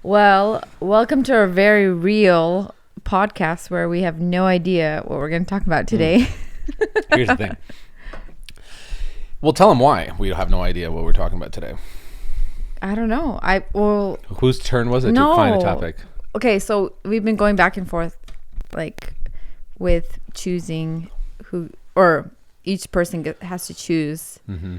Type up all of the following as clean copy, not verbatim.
Well, welcome to our very real podcast where we have no idea what we're going to talk about today. Here's the thing. Well, tell them why we have no idea what we're talking about today. I don't know. Whose turn was it to find a topic? Okay, so we've been going back and forth, like, with choosing who, or each person has to choose. Mm-hmm.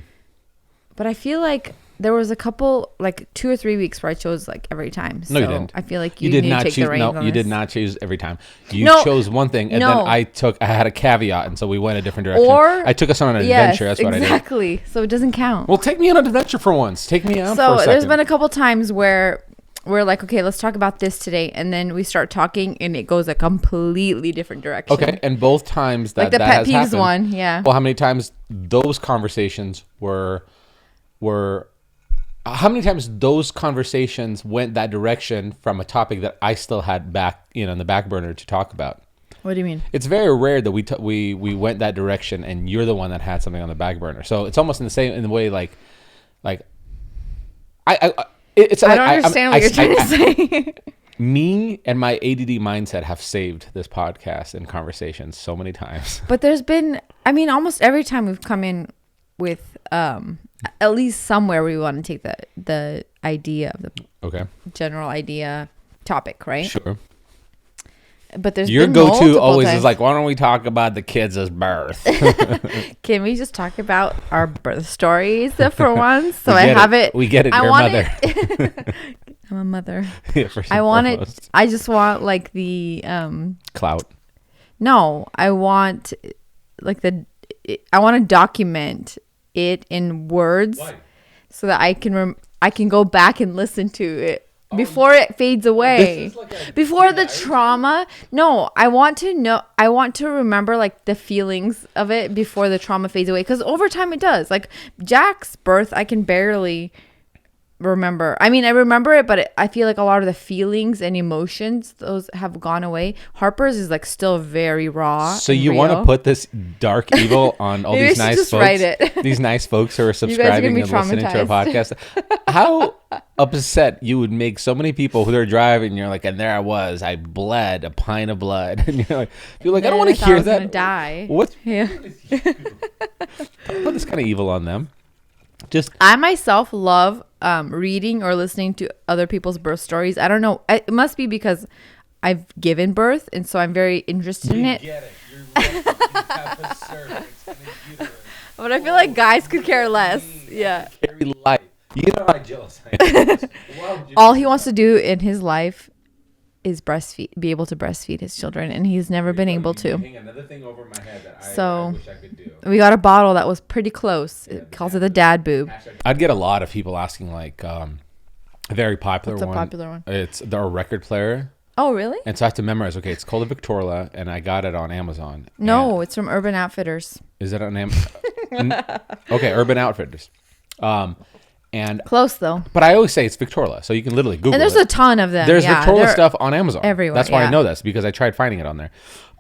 But I feel like there was a couple, like 2 or 3 weeks where I chose like every time. So no, you didn't. I feel like you did not choose. No, you did not choose every time. You chose one thing, and then I had a caveat, and so we went a different direction. Or I took us on an adventure. That's what I did. Exactly. So it doesn't count. Well, take me on an adventure for once. Take me out for a second. So there's been a couple times where we're like, okay, let's talk about this today, and then we start talking, and it goes a completely different direction. Okay, and both times that like the that pet peeves happened, one, yeah. Well, how many times those conversations were how many times those conversations went that direction from a topic that I still had back, in the back burner to talk about? What do you mean? It's very rare that we went that direction and you're the one that had something on the back burner. So it's almost in the way I don't understand what you're trying to say. Me and my ADD mindset have saved this podcast and conversations so many times. But there's been, almost every time we've come in with at least somewhere we want to take the idea of the general idea topic, right? Sure. But there's your been go-to always times. Is like, why don't we talk about the kids' birth? Can we just talk about our birth stories for once? So We get it. Your mother. I'm a mother. Yeah, I just want like the clout. No, I want like I want to document it in words. Why? So that I can go back and listen to it before it fades away. Before the trauma. No, I want to remember like the feelings of it before the trauma fades away, because over time it does. Like Jack's birth, I can barely remember. I remember it, but I feel like a lot of the feelings and emotions, those have gone away. Harper's is like still very raw. So you want to put this dark evil on all these nice folks? Write it. These nice folks who are subscribing and listening to our podcast. How upset you would make so many people who are driving. You're like, and there I was. I bled a pint of blood, and you're like, I don't want to hear that. I was gonna die. What? Yeah. Put this kind of evil on them. I myself love reading or listening to other people's birth stories. I don't know. It must be because I've given birth, and so I'm very interested in it. Get it. You're lucky you have a cervix and a uterus. But I feel like guys could care less. Yeah. Very light. You know how jealous I am. All he wants to do in his life is be able to breastfeed his children, and he's never been able to. Another thing over my head that I wish I could do. We got a bottle that was pretty close. It calls it the dad boob. I'd get a lot of people asking, like, a very popular one. What's a popular one? It's the record player. Oh, really? And so I have to memorize. Okay, it's called a Victrola, and I got it on Amazon. No, it's from Urban Outfitters. Is it on Amazon? Okay, Urban Outfitters. And close though. But I always say it's Victrola, so you can literally Google it. And there's a ton of them. There's Victrola stuff on Amazon. Everywhere. That's why I know this, because I tried finding it on there.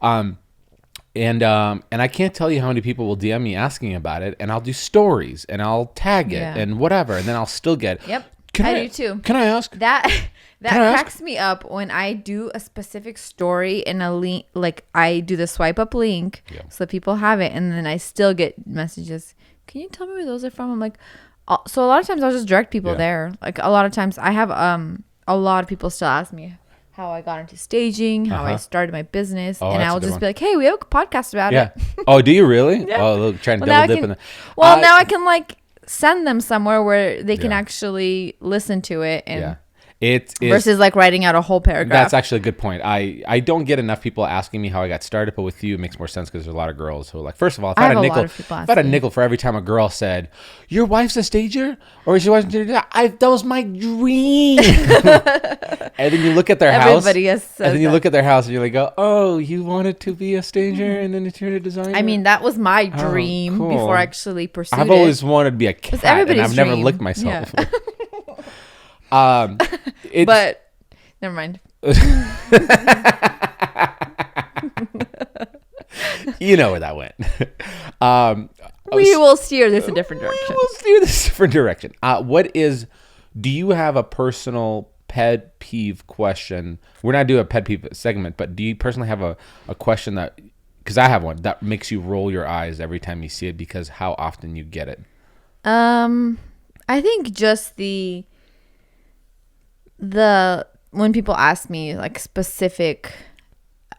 And I can't tell you how many people will DM me asking about it, and I'll do stories and I'll tag it and whatever, and then I'll still get. Yep. I do too. Can I ask? That cracks me up when I do a specific story in a link, like I do the swipe up link so that people have it, and then I still get messages. Can you tell me where those are from? I'm like, so a lot of times I'll just direct people there. Like a lot of times I have a lot of people still ask me how I got into staging, how I started my business, and I'll just be like, hey, we have a podcast about it. Oh, do you really? Yeah. Oh, look, trying to double dip in the. Well, now I can like send them somewhere where they can actually listen to it and. It is, versus like writing out a whole paragraph. That's actually a good point. I don't get enough people asking me how I got started, but with you it makes more sense because there's a lot of girls who are like, first of all, if I had a nickel for every time a girl said, your wife's a stager? Or is your wife a stager? That was my dream. And then you look at their house. Everybody says and then you look at their house and you're like, oh, you wanted to be a stager and an interior designer? I mean, that was my dream before I actually pursued it. I've always wanted to be a cat, and I've never licked myself. Yeah. But never mind. You know where that went. We will steer this a different direction. Do you have a personal pet peeve question? We're not doing a pet peeve segment, but do you personally have a question that, because I have one that makes you roll your eyes every time you see it because how often you get it? I think just the when people ask me like specific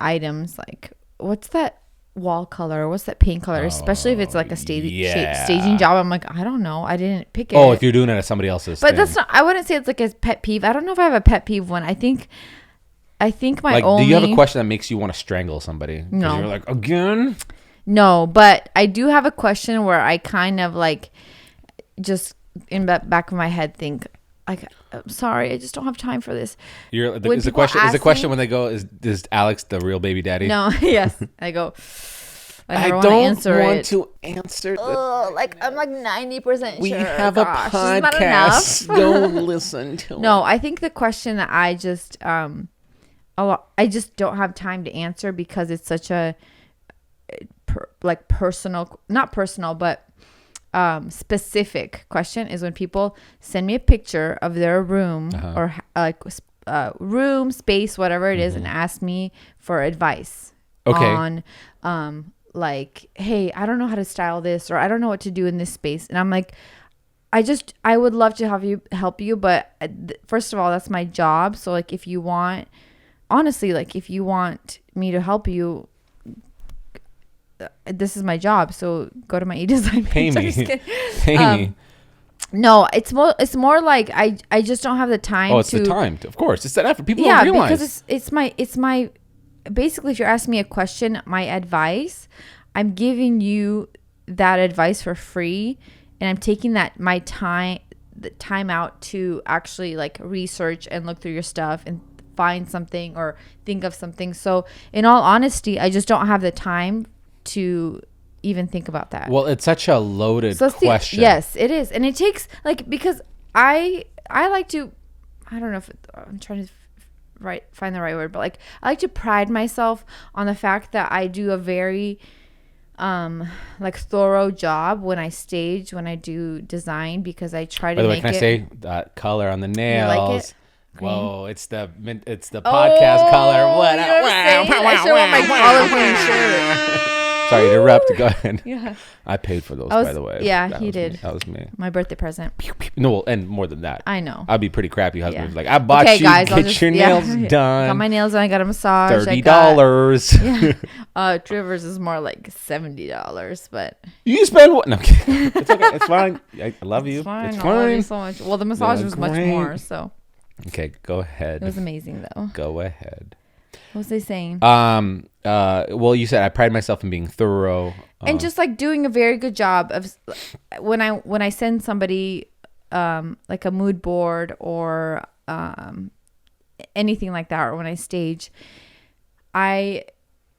items, like what's that wall color, what's that paint color, especially if it's like a staging job. I'm like, I don't know, I didn't pick it. Oh, if you're doing it at somebody else's but thing. That's not, I wouldn't say it's like a pet peeve. I don't know if I have a pet peeve one. I think my like, only, do you have a question that makes you want to strangle somebody? No, you're like, again? No, but I do have a question where I kind of like just in the back of my head think like, I'm sorry, I just don't have time for this. Is the question when they go, is Alex the real baby daddy? No. Yes. I go, I don't want to answer. Like I'm like 90% sure. We have a podcast. Go listen to it. No, I think the question that I just I just don't have time to answer because it's such a personal, not personal, but specific question is when people send me a picture of their room or like room, space, whatever it is, and ask me for advice on like, hey, I don't know how to style this, or I don't know what to do in this space. And I'm like, I would love to help you, but first of all, that's my job. So like, if you want me to help you, this is my job. So go to my e-design page. Pay me. No, it's more like I just don't have the time. Oh, it's the time. Of course, it's that effort. People don't realize. Because it's my basically, if you're asking me a question, my advice, I'm giving you that advice for free, and I'm taking my time out to actually like research and look through your stuff and find something or think of something. So in all honesty, I just don't have the time to even think about that. Well, it's such a loaded question. Yes, it is. And it takes like, because I like to, I don't know if I'm trying to find the right word, but like I like to pride myself on the fact that I do a very like thorough job when I do design, because I try to make it. By the way, can I say that color on the nails? You like it? Green. Whoa, it's the podcast color. What? I should want my olive green shirt. Sorry to interrupt. Go ahead. Yeah. I paid for those, by the way. Yeah, he did. That was me. My birthday present. No, and more than that. I know. I'd be pretty crappy husband. Yeah. Like, I bought you, guys, get your nails done. Got my nails done. I got a massage. $30. Trivers is more like $70, but. You spend what? No, it's okay. It's fine. I love you. It's fine. I love you so much. Well, the massage was much more, so. Okay, go ahead. It was amazing, though. Go ahead. What was they saying? Well, you said I pride myself in being thorough and just like doing a very good job of when I send somebody like a mood board or anything like that, or when I stage, I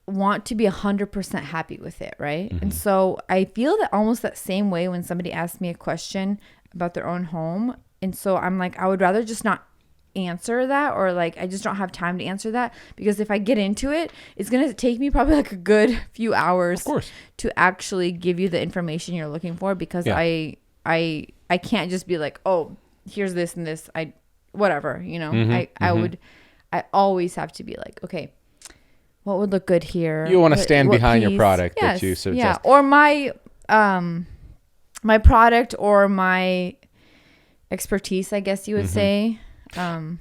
want to be 100% happy with it, right? Mm-hmm. And so I feel that almost that same way when somebody asks me a question about their own home, and so I'm like, I would rather just not answer that, or like I just don't have time to answer that, because if I get into it, it's gonna take me probably like a good few hours, of course, to actually give you the information you're looking for, because I can't just be like, oh, here's this and this, whatever, you know. I always have to be like, okay, what would look good here? You want to stand behind your product that you suggest. Yeah, or my product or my expertise, I guess you would say. Go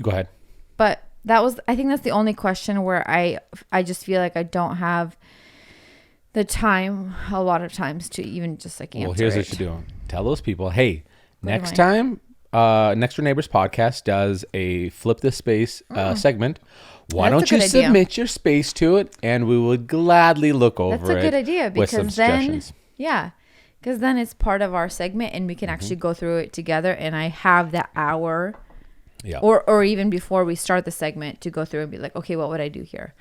ahead. But I think that's the only question where I just feel like I don't have the time a lot of times to even just like answer. Well, here's what you do. Tell those people, hey, next time, Next Door Neighbors podcast does a flip the space segment. Why don't you submit your space to it, and we would gladly look over it. That's a good idea, because because then it's part of our segment, and we can actually go through it together, and I have that hour. Yeah. Or even before we start the segment to go through and be like, okay, what would I do here?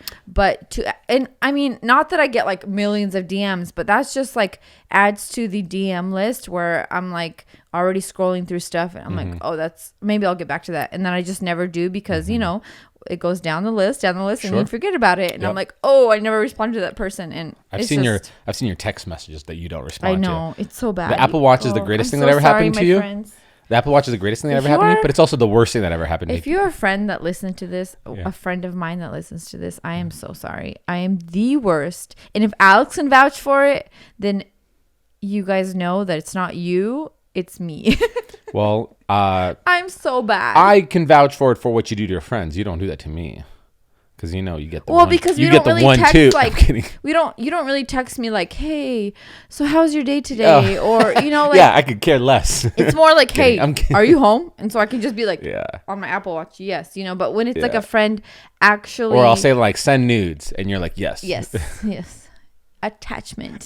And I mean, not that I get like millions of DMs, but that's just like adds to the DM list where I'm like already scrolling through stuff, and I'm like, oh, maybe I'll get back to that. And then I just never do, because, you know, it goes down the list, and you forget about it. And I'm like, oh, I never responded to that person. And I've seen your text messages that you don't respond to. I know. It's so bad. The Apple Watch is the greatest thing that ever happened to you. Friends. The Apple Watch is the greatest thing that ever happened to me, but it's also the worst thing that ever happened to me. If you're a friend that listens to this, a friend of mine that listens to this, I am so sorry. I am the worst. And if Alex can vouch for it, then you guys know that it's not you, it's me. Well, I'm so bad. I can vouch for it for what you do to your friends. You don't do that to me. Because you know you get the one. Well, because you don't really text like you don't really text me like, hey, so how's your day today? Or like yeah, I could care less. It's more like, hey, are you home? And so I can just be like, on my Apple Watch, yes, But when it's like a friend actually, or I'll say like send nudes, and you're like, yes, attachment.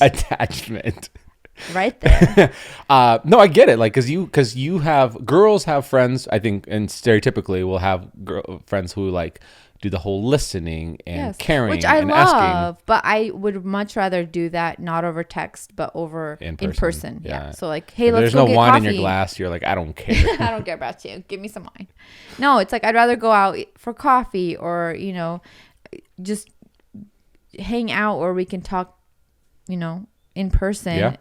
Right there. No, I get it. Like, because you have girls have friends. I think, and stereotypically, will have friends who like do the whole listening and caring, which I and love. asking. But I would much rather do that not over text, but over in person. Yeah. So like, hey, let's go get coffee. There's no wine in your glass. You're like, I don't care. I don't care about you. Give me some wine. No, it's like I'd rather go out for coffee or just hang out where we can talk, in person. Yeah.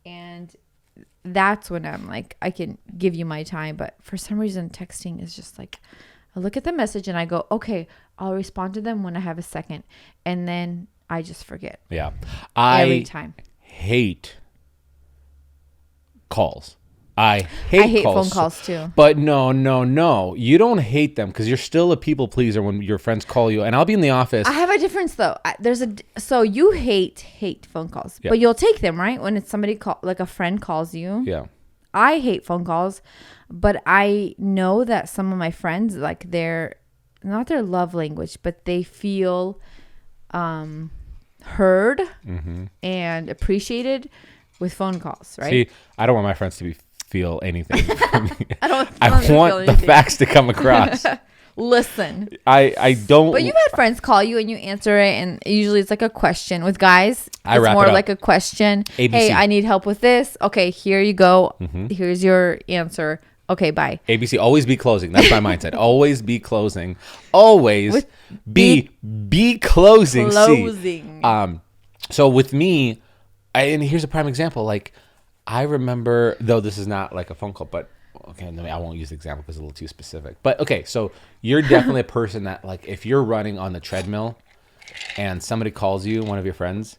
And that's when I'm like, I can give you my time. But for some reason, texting is just like, I look at the message and I go, okay, I'll respond to them when I have a second. And then I just forget. Yeah. Every time. Hate calls. I hate phone calls too. But no. You don't hate them because you're still a people pleaser when your friends call you. And I'll be in the office. I have a difference though. So you hate phone calls, but you'll take them, right? When it's somebody like a friend calls you. Yeah. I hate phone calls, but I know that some of my friends, like they're not their love language, but they feel heard and appreciated with phone calls, right? See, I don't want my friends to feel anything from me. I want the facts to come across. Listen. I don't. But you've had friends call you and you answer it, and usually it's like a question. With guys, it's more like a question. ABC. Hey, I need help with this. Okay, here you go. Here's your answer. Okay, bye. ABC, always be closing. That's my mindset. Always be closing. Always be closing. Closing. So with me, and here's a prime example. Like, I remember, though this is not like a phone call, but okay, I won't use the example because it's a little too specific. But okay, so you're definitely a person that, like, if you're running on the treadmill and somebody calls you, one of your friends,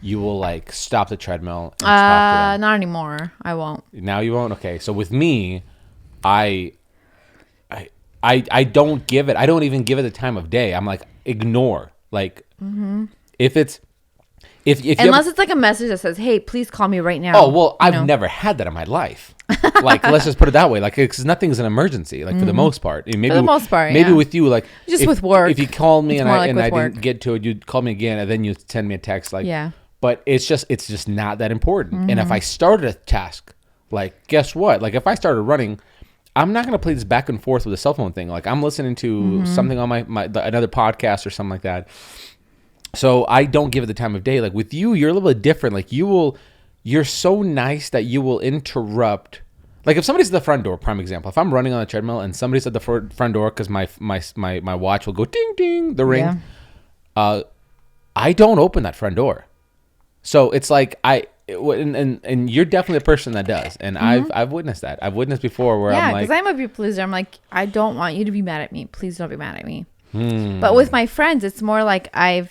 you will like stop the treadmill and talk to them. Not anymore. I won't. Now you won't? Okay. So with me, I don't give it. I don't even give it the time of day. I'm like, ignore. Like, if it's unless it's like a message that says, "Hey, please call me right now." Oh well, I've never had that in my life. Like, let's just put it that way. Like, because nothing's an emergency. Like for the most part, maybe with you, like just with work. If you called me and I didn't get to it, you'd call me again, and then you send me a text. Like, yeah. But it's just not that important. And if I started a task, like, guess what? Like, if I started running, I'm not gonna play this back and forth with a cell phone thing. Like, I'm listening to something on another podcast or something like that. So I don't give it the time of day. Like with you, you're a little bit different. Like you're so nice that you will interrupt. Like if somebody's at the front door, prime example. If I'm running on the treadmill and somebody's at the front door because my watch will go ding ding the ring. Yeah. I don't open that front door. So it's like and you're definitely a person that does, and I've witnessed that. I've witnessed before where I'm like, because I'm a people pleaser. I'm like, I don't want you to be mad at me. Please don't be mad at me. But with my friends, it's more like I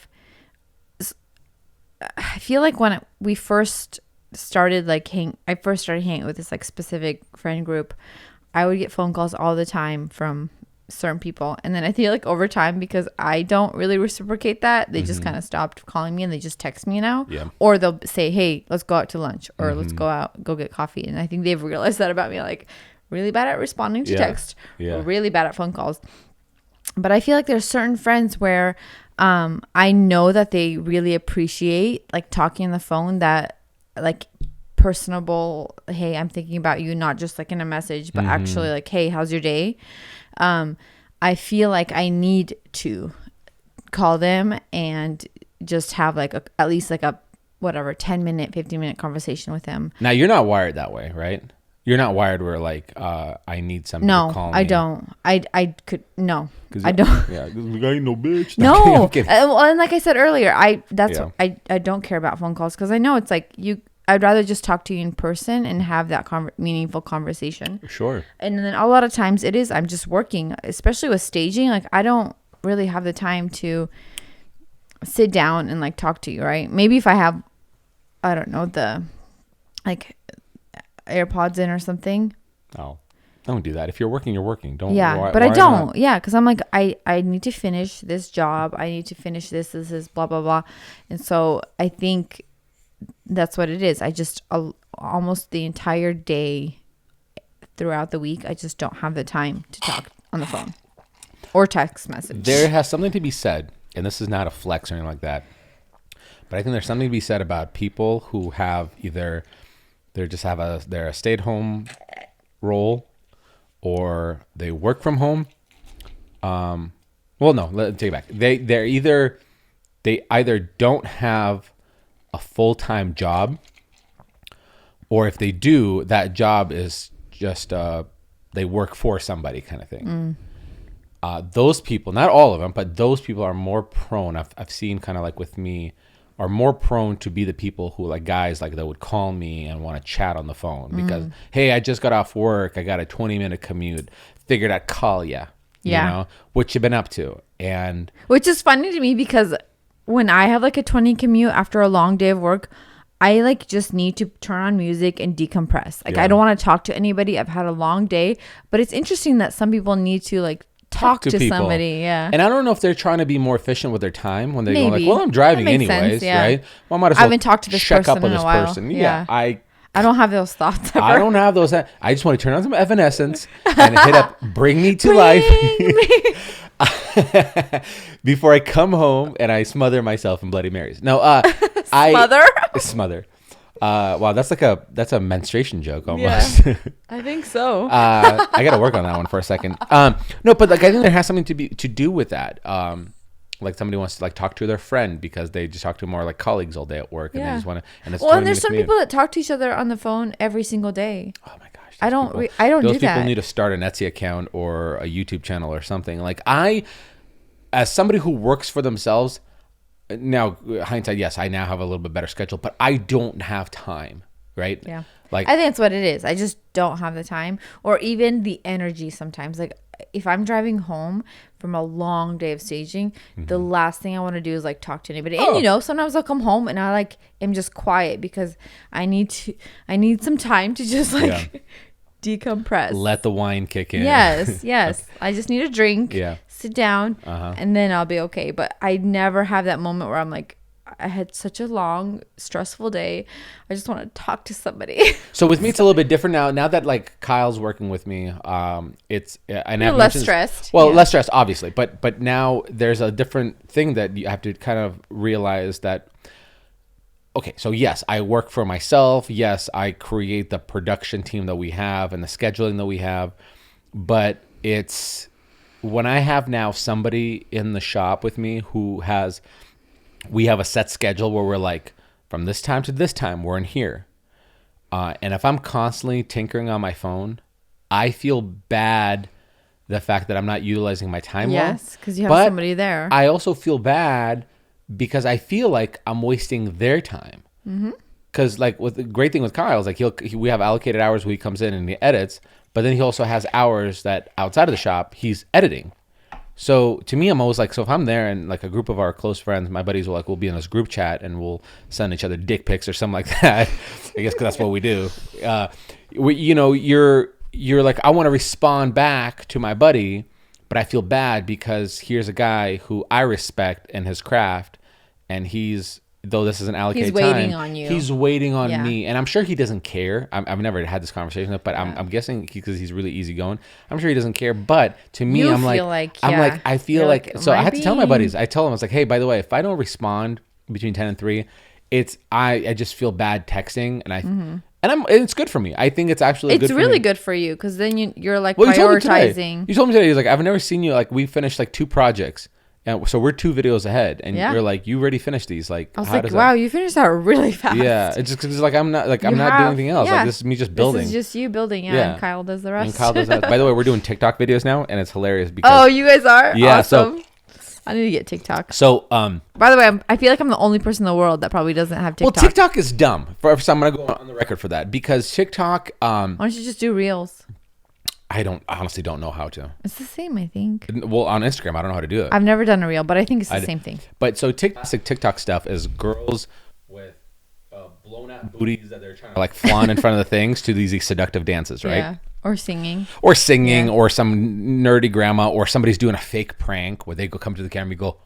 feel like when we first started I first started hanging with this like specific friend group, I would get phone calls all the time from certain people, and then I feel like over time, because I don't really reciprocate that, they just kind of stopped calling me and they just text me now. Yeah. Or they'll say, hey, let's go out to lunch, or let's go get coffee. And I think they've realized that about me, like really bad at responding to text, really bad at phone calls. But I feel like there's certain friends where I know that they really appreciate like talking on the phone, that like personable, hey, I'm thinking about you, not just like in a message, but actually like, hey, how's your day? I feel like I need to call them and just have like at least like a 10-minute, 15-minute conversation with them. Now you're not wired that way, right? You're not wired where like I need somebody to call me. No, I don't. I could no. I don't. Yeah, because I ain't no bitch. No. And like I said earlier, I don't care about phone calls because I know it's like I'd rather just talk to you in person and have that meaningful conversation. Sure. And then a lot of times I'm just working, especially with staging. Like, I don't really have the time to sit down and like talk to you, right? Maybe if I have, I don't know, the like AirPods in or something. Oh, don't do that. If you're working, you're working. Don't. Yeah, but I don't. Not? Yeah, because I'm like, I need to finish this job. I need to finish this blah, blah, blah. And so I think that's what it is. I just almost the entire day throughout the week, I just don't have the time to talk on the phone or text message. There has something to be said, and this is not a flex or anything like that, but I think there's something to be said about people who have either they're a stay-at-home role or they work from home. Well, no, let me take it back. They either don't have a full-time job, or if they do, that job is just they work for somebody kind of thing. Those people, not all of them, but those people are more prone. I've seen kind of like with me, are more prone to be the people who like guys like that would call me and want to chat on the phone because hey, I just got off work, I got a 20-minute commute, figured I'd call ya. You know what you been up to. And which is funny to me because when I have like a 20 commute after a long day of work, I like just need to turn on music and decompress. Like I don't want to talk to anybody. I've had a long day, but it's interesting that some people need to like talk to somebody. Yeah. And I don't know if they're trying to be more efficient with their time when they go like, well, I'm driving anyways, right? Well, I might as well I haven't talked to this person in a while. Yeah. I don't have those thoughts ever. I don't have those. I just want to turn on some Evanescence and hit up Bring Me to Life before I come home and I smother myself in Bloody Marys. No, smother. Wow, that's a menstruation joke almost. Yeah, I think so. I got to work on that one for a second. No, but like I think there has something to do with that. Like somebody wants to like talk to their friend because they just talk to more like colleagues all day at work, and they just want to. And it's and there's some people that talk to each other on the phone every single day. Oh my gosh, I don't do that. Those people need to start an Etsy account or a YouTube channel or something. Like as somebody who works for themselves. Now, hindsight, yes, I now have a little bit better schedule, but I don't have time, right? Yeah. Like I think that's what it is. I just don't have the time or even the energy sometimes. Like if I'm driving home from a long day of staging, the last thing I want to do is like talk to anybody. And sometimes I'll come home and I like am just quiet because I need some time to just like decompress. Let the wine kick in. Yes. I just need a drink. Yeah. Sit down and then I'll be okay. But I never have that moment where I'm like, I had such a long, stressful day. I just want to talk to somebody. So with me, it's a little bit different now. Now that like Kyle's working with me, it's you're less stressed. Well, less stressed, obviously. But now there's a different thing that you have to kind of realize that. Okay, so yes, I work for myself. Yes, I create the production team that we have and the scheduling that we have. But it's when I have now somebody in the shop with me we have a set schedule where we're like, from this time to this time, we're in here. And if I'm constantly tinkering on my phone, I feel bad the fact that I'm not utilizing my time well. Yes, because you have somebody there. I also feel bad because I feel like I'm wasting their time. Because like the great thing with Kyle is like we have allocated hours where he comes in and he edits, but then he also has hours that outside of the shop he's editing. So to me, I'm always like, so if I'm there and like a group of our close friends, my buddies we'll be in this group chat and we'll send each other dick pics or something like that. I guess because that's what we do. You're like, I want to respond back to my buddy, but I feel bad because here's a guy who I respect in his craft, and though this is an allocated time, he's waiting on you. He's waiting on me, and I'm sure he doesn't care. I've never had this conversation, but I'm guessing because he's really easygoing. I'm sure he doesn't care. But to me, I feel like so I had to tell my buddies. I tell them I was like, hey, by the way, if I don't respond between 10 and 3, I just feel bad texting, and it's good for me. I think it's actually it's really good for you because then you're like prioritizing. You told me today. He's like, I've never seen you like we finished like 2 projects. And so we're 2 videos ahead, and you're like, you already finished these. Like, I was like, wow, you finished that really fast. Yeah, it's just because like I'm not doing anything else. Like this is me just building. This is just you building. Yeah, and Kyle does the rest. And Kyle does that. By the way, we're doing TikTok videos now, and it's hilarious because you guys are. Yeah, awesome. I need to get TikTok. So, by the way, I feel like I'm the only person in the world that probably doesn't have TikTok. Well, TikTok is dumb. So I'm gonna go on the record for that because TikTok. Why don't you just do Reels? I honestly don't know how to. It's the same, I think. Well, on Instagram, I don't know how to do it. I've never done a Reel, but I think it's the same thing. But so TikTok stuff is girls with blown out booties that they're trying to like flaunt in front of the things to these seductive dances, right? Yeah. Or singing. Yeah. Or some nerdy grandma, or somebody's doing a fake prank where they come to the camera and go,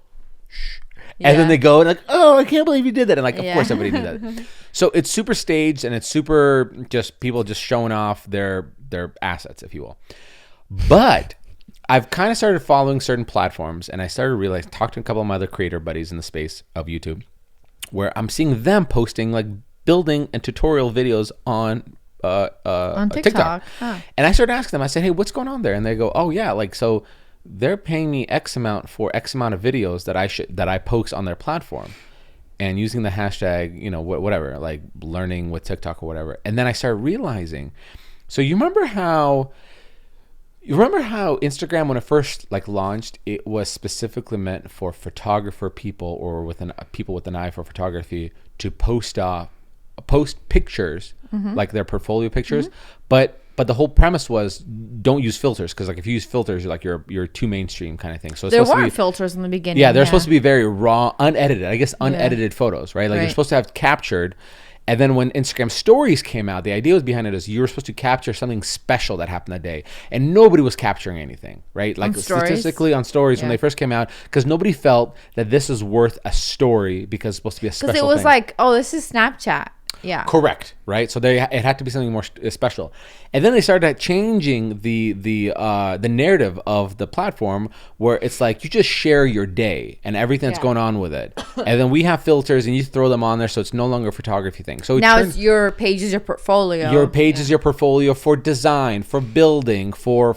shh. And then they go and like, oh, I can't believe you did that. And like, of course everybody did that. So it's super staged and it's super just people just showing off their assets, if you will. But I've kind of started following certain platforms and I started realizing, talked to a couple of my other creator buddies in the space of YouTube, where I'm seeing them posting like building and tutorial videos on TikTok. Huh. And I started asking them, I said, hey, what's going on there? And they go, oh yeah, like so they're paying me X amount for X amount of videos that I post on their platform, and using the hashtag, whatever, like learning with TikTok or whatever. And then I started realizing, so you remember how Instagram, when it first like launched, it was specifically meant for photographer people or people with an eye for photography to post pictures, like their portfolio pictures, but the whole premise was don't use filters, because like if you use filters, you're too mainstream kind of thing. So there weren't filters in the beginning. Yeah, they're supposed to be very raw, unedited photos, right? Like you're supposed to have captured. And then when Instagram stories came out, the idea was behind it is you were supposed to capture something special that happened that day, and nobody was capturing anything, right? Like statistically on stories when they first came out, because nobody felt that this is worth a story because it's supposed to be a special thing. Because it was like, oh, this is Snapchat. Yeah. Correct. Right. So it had to be something more special, and then they started changing the narrative of the platform, where it's like you just share your day and everything that's going on with it, and then we have filters and you throw them on there, so it's no longer a photography thing. So now it's your page is your portfolio. Your page is your portfolio for design, for building, for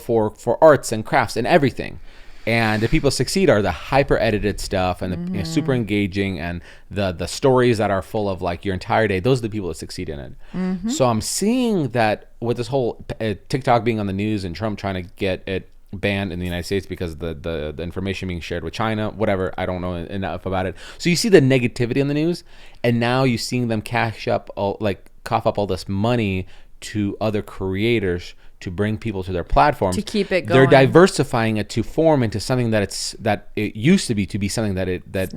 arts and crafts and everything. And the people succeed are the hyper edited stuff and the super engaging, and the stories that are full of like your entire day. Those are the people that succeed in it. So I'm seeing that with this whole TikTok being on the news and Trump trying to get it banned in the United States because the information being shared with China, whatever, I don't know enough about it. So you see the negativity in the news, and now you're seeing them cough up all this money to other creators to bring people to their platforms, to keep it going. They're diversifying it to form into something that it used to be something that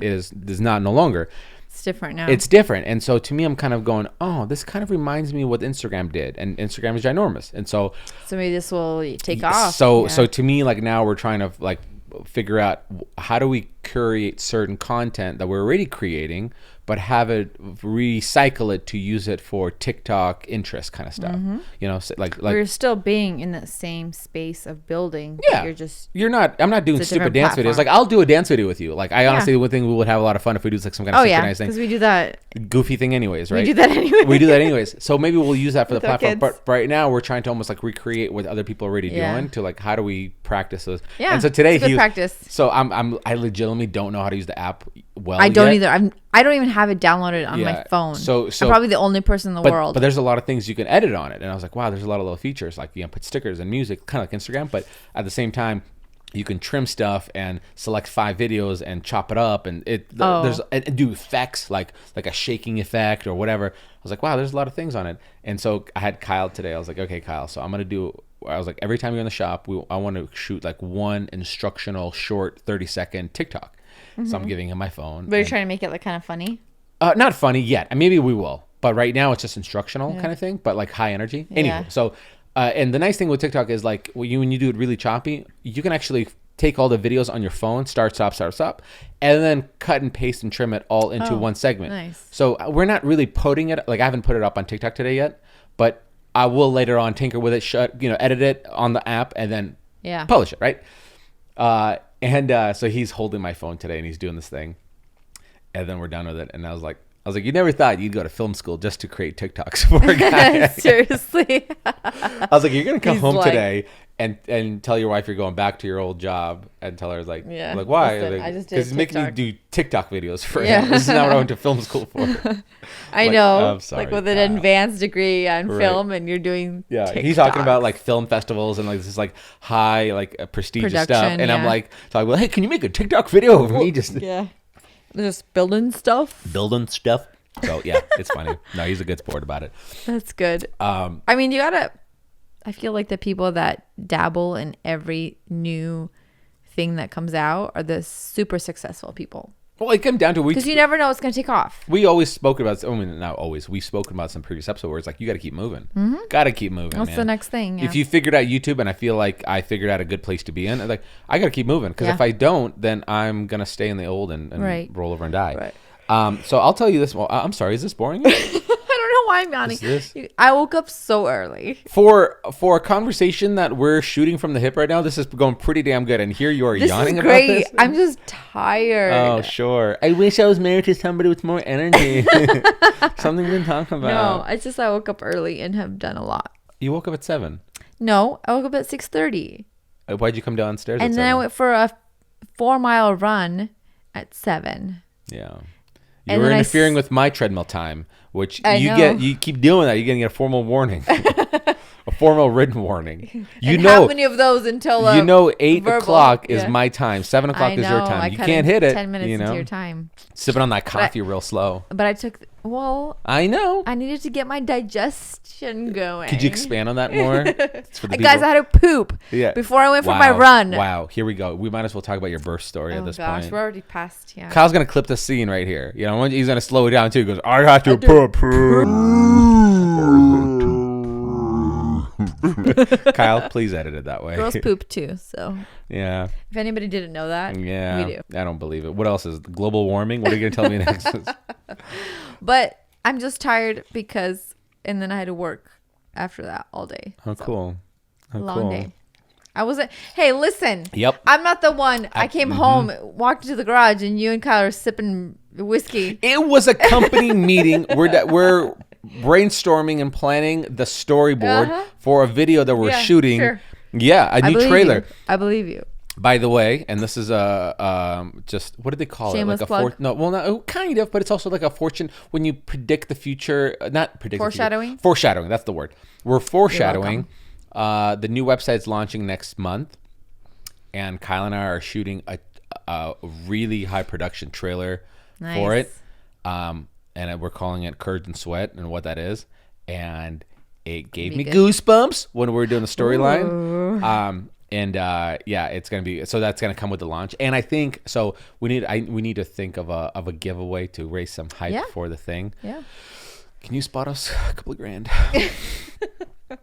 is no longer. It's different now. It's different. And so to me, I'm kind of going, oh, this kind of reminds me of what Instagram did, and Instagram is ginormous. And so maybe this will take off. So to me, like now we're trying to like figure out how do we curate certain content that we're already creating, but have it recycle it to use it for TikTok interest kind of stuff. So like we're still being in the same space of building. Yeah, I'm not doing stupid dance videos. Like I'll do a dance video with you. Like I honestly would think we would have a lot of fun if we do like some kind of synchronized thing. Because we do that goofy thing anyways, right? We do that anyways. So maybe we'll use that for the platform. But right now we're trying to almost like recreate what other people are already doing to like how do we practice those. Yeah. And so today practice. So I legitimately don't know how to use the app well. I don't either. I don't even have it downloaded on my phone. So I'm probably the only person in the world. But there's a lot of things you can edit on it, and I was like, wow, there's a lot of little features, like put stickers and music, kind of like Instagram. But at the same time, you can trim stuff and select 5 videos and chop it up, and and do effects like a shaking effect or whatever. I was like, wow, there's a lot of things on it. And so I had Kyle today. I was like, okay, Kyle, so I'm gonna do. I was like, every time you're in the shop, I want to shoot like one instructional short 30-second TikTok. So I'm giving him my phone. But you're trying to make it like kind of funny? Not funny yet. Maybe we will. But right now it's just instructional kind of thing, but like high energy. Anyway, so and the nice thing with TikTok is like when you do it really choppy, you can actually take all the videos on your phone, start, stop, and then cut and paste and trim it all into one segment. Nice. So we're not really putting it, like I haven't put it up on TikTok today yet, but I will later on tinker with it, edit it on the app and then publish it, right? So he's holding my phone today and he's doing this thing, and then we're done with it. And I was like, I was like, you never thought you'd go to film school just to create TikToks for a guy. Seriously. I was like, you're going to come home today and tell your wife you're going back to your old job and tell her, like, like why? Listen, I just did because he's making me do TikTok videos for him. This is not what I went to film school for. I know. I'm sorry, like with an advanced degree on film, and you're doing TikToks. He's talking about like film festivals and like this is like high, like prestigious stuff. And I'm like, hey, can you make a TikTok video of me just just building stuff? So yeah, it's funny. No, he's a good sport about it. That's good. I mean, I feel like the people that dabble in every new thing that comes out are the super successful people. Well, it comes down to because you never know what's going to take off. We always spoke about. I mean, not always. We've spoken about some previous episodes where it's like you got to keep moving. Mm-hmm. Got to keep moving. What's the next thing? If you figured out YouTube, and I feel like I figured out a good place to be in, like I got to keep moving because if I don't, then I'm gonna stay in the old and roll over and die. Right. So I'll tell you this. Well, I'm sorry. Is this boring? I don't know why I'm yawning. I woke up so early. For a conversation that we're shooting from the hip right now, this is going pretty damn good. And here you are yawning about this. I'm just tired. Oh, sure. I wish I was married to somebody with more energy. Something to talk about. No, I woke up early and have done a lot. You woke up at 7? No, I woke up at 6:30. Why'd you come downstairs and at 7? Then I went for a 4-mile run at 7. Yeah. You were interfering with my treadmill time, which you keep doing that. You're getting a formal warning, a formal written warning. How many of those until 8 o'clock is my time. 7 o'clock is your time. You can't hit it. 10 minutes into your time. Sipping on that coffee real slow. But I took. I know. I needed to get my digestion going. Could you expand on that more? Guys, I had to poop before I went for my run. Wow, here we go. We might as well talk about your birth story at this point. We're already past. Yeah. Kyle's gonna clip the scene right here. He's gonna slow it down too. He goes, I have to poop. Kyle, please edit it that way. Girls poop too, so yeah. If anybody didn't know that, we do. I don't believe it. What else is global warming? What are you gonna tell me next? But I'm just tired and then I had to work after that all day. Oh, cool. Long day. I wasn't. Hey, listen. Yep. I'm not the one. I came home, walked into the garage, and you and Kyle are sipping whiskey. It was a company meeting. We're brainstorming and planning the storyboard for a video that we're shooting. Sure. Yeah, a new trailer. I believe you. By the way, and this is just what did they call Shameless it? Plug? Not kind of, but it's also like a fortune when you predict the future. Not predict foreshadowing. Foreshadowing. That's the word. We're foreshadowing. The new website's launching next month, and Kyle and I are shooting a really high production trailer for it. And we're calling it Courage and Sweat, and what that is. And it gave me goosebumps when we were doing the storyline. It's gonna be that's gonna come with the launch. And I think so. We need to think of a giveaway to raise some hype for the thing. Yeah. Can you spot us a couple of grand? What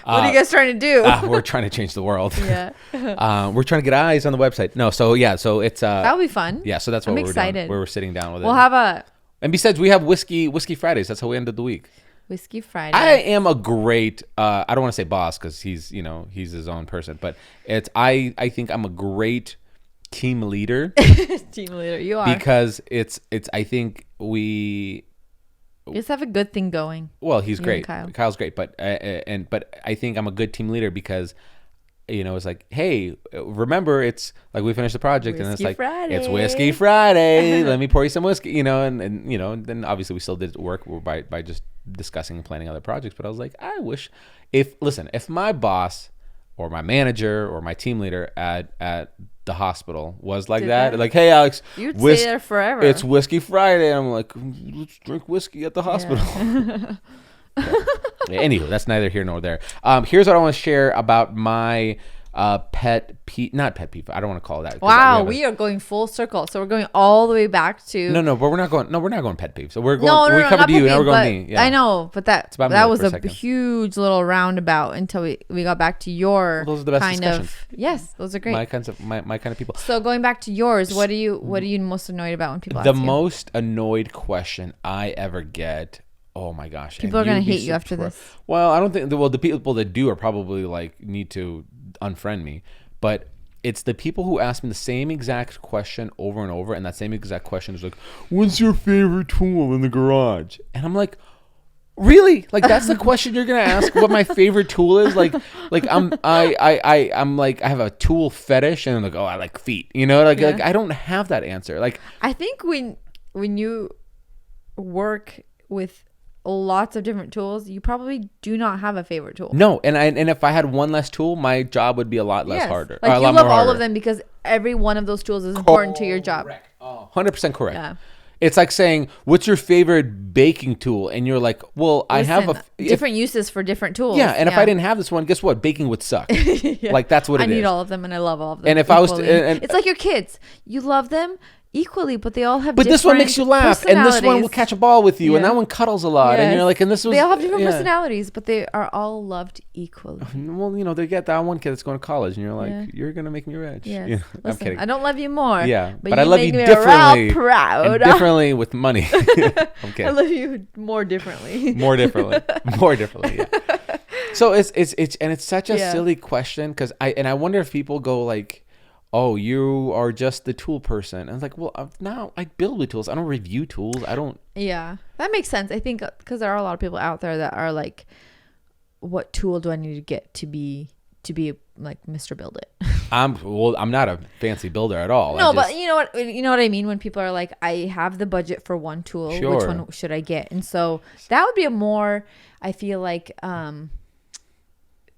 are you guys trying to do? We're trying to change the world. Yeah. We're trying to get eyes on the website. No, so it's that'll be fun. Yeah, so that's what we're doing. We're sitting down with it. We'll have and besides, we have whiskey Fridays. That's how we ended the week. Whiskey Friday. I am a great. I don't want to say boss because he's his own person, but I think I'm a great team leader. Team leader, you are, because it's I think we just have a good thing going. Well, he's great. Kyle's great, but I think I'm a good team leader because it's like, hey, remember, it's like we finished the project and it's like Friday. It's Whiskey Friday. Let me pour you some whiskey, and then obviously we still did work by just discussing and planning other projects. But I was like, I wish if my boss or my manager or my team leader at the hospital was like that, like, hey, Alex, you'd stay there forever. It's Whiskey Friday. I'm like, let's drink whiskey at the hospital. Yeah. Anyway, that's neither here nor there. Here's what I want to share about my not pet peeve. I don't want to call it that. Wow, we are going full circle. So we're going all the way back to. No, but we're not going pet peeve. So we're going. We covered you, now we're going me. Yeah. I know, but that was a huge little roundabout until we got back to your. Well, those are the best kind discussions. Yes, those are great. My kind of people. So going back to yours, what are you most annoyed about when people ask you? The most annoyed question I ever get. Oh my gosh! People are gonna hate you after this. Well, I don't think. Well, the people that do are probably like need to unfriend me. But it's the people who ask me the same exact question over and over, and that same exact question is like, "What's your favorite tool in the garage?" And I'm like, really? Like that's the question you're gonna ask? What my favorite tool is? Like I'm like I have a tool fetish, and I'm like, oh, I like feet. You know, like I don't have that answer. Like I think when you work with lots of different tools, you probably do not have a favorite tool. No, and if I had one less tool, my job would be a lot less harder. Like you love all of them because every one of those tools is important to your job. 100% correct. Yeah. It's like saying, what's your favorite baking tool? And you're like, well, I have different uses for different tools. Yeah, and if I didn't have this one, guess what? Baking would suck. Like that's what it is. I need all of them, and I love all of them. And if equally. I was, it's like your kids. You love them equally, but they all have. But this one makes you laugh, and this one will catch a ball with you, and that one cuddles a lot, and you're like, and this was. They all have different personalities, but they are all loved equally. Well, you know, they get that one kid that's going to college, and you're like, you're gonna make me rich. Yeah, Listen, I'm kidding. I don't love you more. Yeah, but I love you differently. Proud. And differently with money. Okay. I love you more differently. More differently. Yeah. So it's such a silly question because I wonder if people go like, oh, you are just the tool person. And I was like, well, now I build with tools. I don't review tools. I don't. Yeah, that makes sense. I think because there are a lot of people out there that are like, what tool do I need to get to be like Mr. Build It? I'm not a fancy builder at all. No, but you know what I mean when people are like, I have the budget for one tool. Sure. Which one should I get? And so that would be a more, I feel like,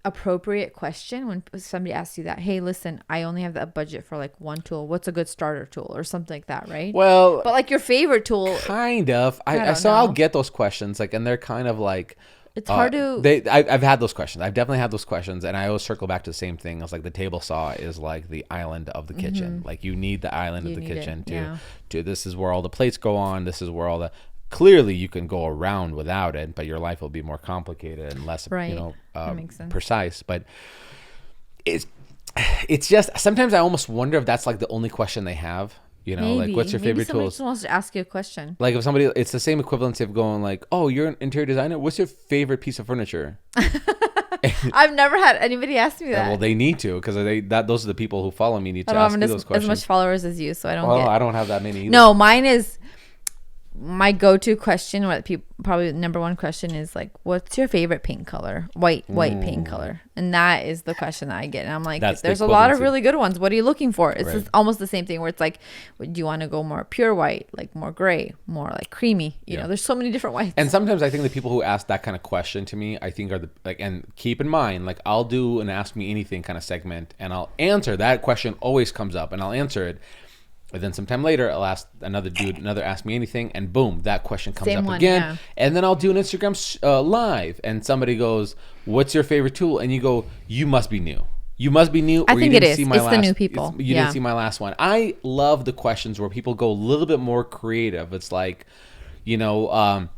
appropriate question when somebody asks you that. Hey, listen, I only have that budget for like one tool. What's a good starter tool or something like that, right? Well, but like your favorite tool, kind of. I'll get those questions like, and they're kind of like. It's hard to. I've had those questions. I've definitely had those questions, and I always circle back to the same thing. It's like the table saw is like the island of the kitchen. Like you need the island of the kitchen to. This is where all the plates go on. This is where all the. Clearly, you can go around without it, but your life will be more complicated and less, that makes sense. Precise. But it's just sometimes I almost wonder if that's like the only question they have. You know, like what's your favorite tool? Maybe somebody just wants to ask you a question. Like if somebody, it's the same equivalency of going like, oh, you're an interior designer. What's your favorite piece of furniture? I've never had anybody ask me that. Well, they need to because those are the people who follow me need to ask me those questions. As much followers as you, so I don't. I don't have that many either. No, mine is. My go-to question, what people probably the number one question is like, what's your favorite paint color? White paint color. And that is the question that I get. And I'm like, there's a lot of really good ones. What are you looking for? It's almost the same thing where it's like, do you want to go more pure white, like more gray, more like creamy? You know, there's so many different whites. And sometimes I think the people who ask that kind of question to me, I think are the like, and keep in mind, like I'll do an ask me anything kind of segment and I'll answer that question always comes up and I'll answer it. And then sometime later, I'll ask another ask me anything, and boom, that question comes up again. Yeah. And then I'll do an Instagram live, and somebody goes, "What's your favorite tool?" And you go, "You must be new. You must be new." I think it is. It's the new people. You didn't see my last one. I love the questions where people go a little bit more creative. It's like, you know,